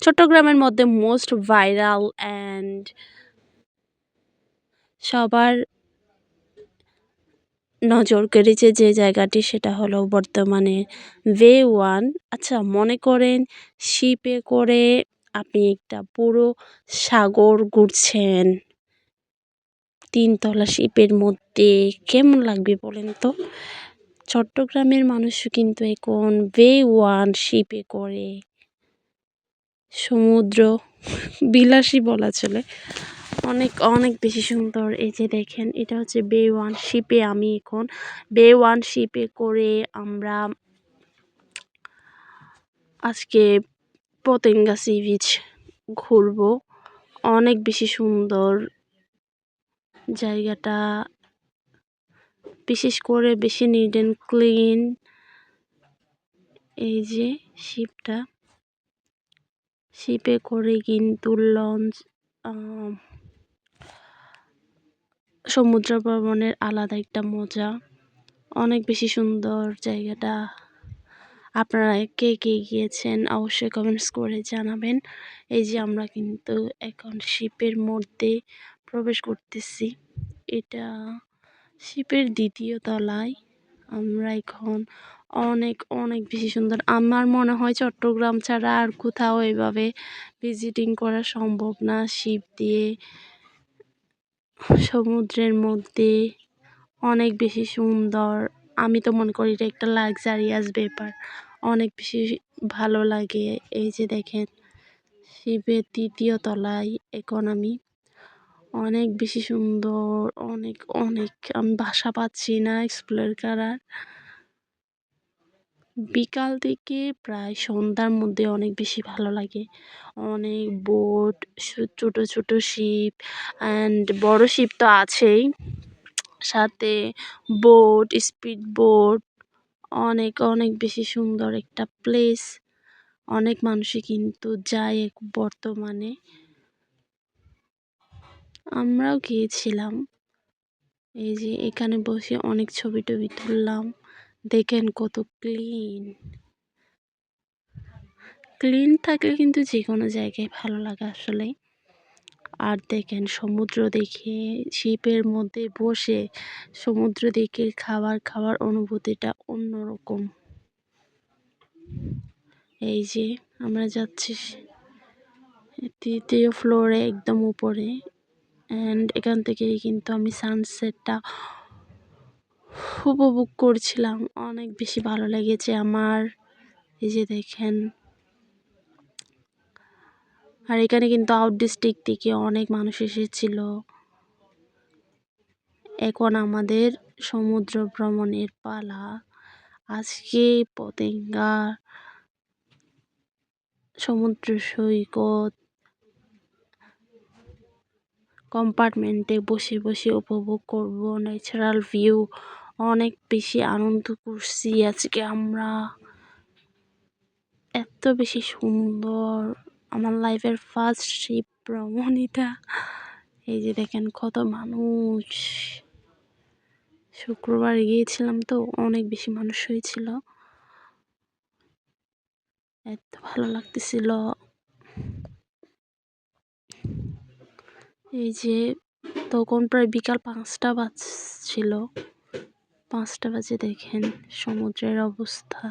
চট্টগ্রামের মধ্যে most viral and সবার নজর কেড়েছে যে জায়গাটি সেটা হলো বর্তমানে ওয়ে 1। আচ্ছা, মনে করেন শিপে করে আপনি একটা পুরো সাগর ঘুরছেন ৩ তলা শিপের মধ্যে, কেমন লাগবে বলেন তো? চট্টগ্রামের মানুষও কিন্তু এখন ওয়ে 1 শিপে করে সমুদ্র বিলাসী বলা চলে। অনেক অনেক বেশি সুন্দর। এই যে দেখেন, এটা হচ্ছে ওয়ে 1 শিপে। আমি এখন ওয়ে 1 শিপে করে আমরা আজকে পতেঙ্গা সি বিচ ঘুরবো। অনেক বেশি সুন্দর জায়গাটা, বিশেষ করে বেশি নিট অ্যান্ড ক্লিন। এই যে শিপে করে কিন্তু লঞ্চ, সমুদ্র ভ্রমণের আলাদা একটা মজা। অনেক বেশি সুন্দর জায়গাটা। আপনারা কে কে গিয়েছেন অবশ্যই কমেন্টস করে জানাবেন। এই যে আমরা কিন্তু এখন শিপের মধ্যে প্রবেশ করতেছি। এটা শিপের ২য় তলায়। আমরা এখন অনেক অনেক বেশি সুন্দর। আমার মনে হয় চট্টগ্রাম ছাড়া আর কোথাও এভাবে ভিজিটিং করা সম্ভব না। শিপ দিয়ে সমুদ্রের মধ্যে অনেক বেশি সুন্দর। আমি তো মনে করি এটা একটা লাক্সারিয়াস ব্যাপার। অনেক বেশি ভালো লাগে। এই যে দেখেন, শিপের ৩য় তলায় এখন আমি। অনেক বেশি সুন্দর, অনেক অনেক আমি ভাষা পাচ্ছি না এক্সপ্লোর করার। বিকাল থেকে প্রায় সন্ধ্যার মধ্যে অনেক বেশি ভালো লাগে। অনেক বোট, ছোট ছোট শিপ অ্যান্ড বড় শিপ তো আছেই, সাথে বোট, স্পিড বোট। অনেক অনেক বেশি সুন্দর একটা প্লেস। অনেক মানুষই কিন্তু যায় বর্তমানে। আমরাও গিয়েছিলাম। এই যে এখানে বসে অনেক ছবি টবি তুললাম। দেখেন কত ক্লিন। ক্লিন থাকলে কিন্তু যে কোনো জায়গায় ভালো লাগে আসলে। আর দেখেন সমুদ্র দেখে, শিপের মধ্যে বসে সমুদ্র দেখে খাবার অনুভূতিটা অন্যরকম। এই যে আমরা যাচ্ছি ৩য় ফ্লোরে, একদম উপরে। অ্যান্ড এখান থেকেই কিন্তু আমি সানসেটটা উপভোগ করছিলাম। অনেক বেশি ভালো লেগেছে আমার। এই যে দেখেন, আর এখানে কিন্তু আউট ডিস্ট্রিক্ট থেকে অনেক মানুষ এসেছিল। এখন আমাদের সমুদ্র ভ্রমণের পালা। আজকে পতেঙ্গা সমুদ্র সৈকত কম্পার্টমেন্টে বসে বসে উপভোগ করব ন্যাচারাল ভিউ। অনেক বেশি আনন্দ করছি আজকে আমরা। এত বেশি সুন্দর, আমার লাইফের ফার্স্ট শিপ ভ্রমণ এটা। এই যে দেখেন কত মানুষ। শুক্রবার গিয়েছিলাম তো অনেক বেশি মানুষ হয়েছিল। এত ভালো লাগতেছিল। এই যে তখন প্রায় বিকাল 5টা বাজছিল। 5টা বাজে দেখেন সমুদ্রের অবস্থা।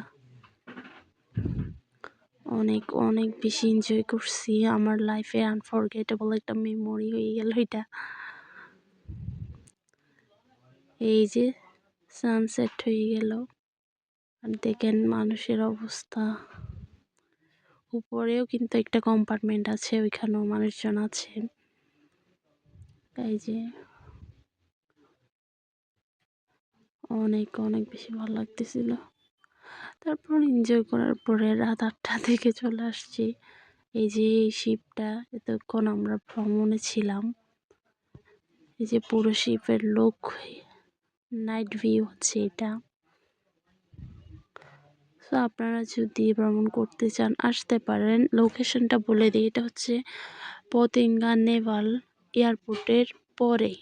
অনেক অনেক বেশি এনজয় করছি। আমার লাইফে আনফরগেটেবল একটা মেমোরি হয়ে গেল এটা। এই যে সানসেট হয়ে গেল, আর দেখেন মানুষের অবস্থা। উপরেও কিন্তু একটা কম্পার্টমেন্ট আছে, ওইখানেও মানুষজন আছে। এই যে অনেক অনেক বেশি ভালো লাগতেছিল। তারপর এনজয় করার পরে রাত 8টা থেকে চলে আসছি। এই যে এই শিপটা, এতক্ষণ আমরা ভ্রমণে ছিলাম। এই যে পুরো শিপের লুক, নাইট ভিউ হচ্ছে এটা। তো আপনারা যদি ভ্রমণ করতে চান আসতে পারেন। লোকেশনটা বলে দিই, এটা হচ্ছে পতেঙ্গা নেভাল এয়ারপোর্টের পরে।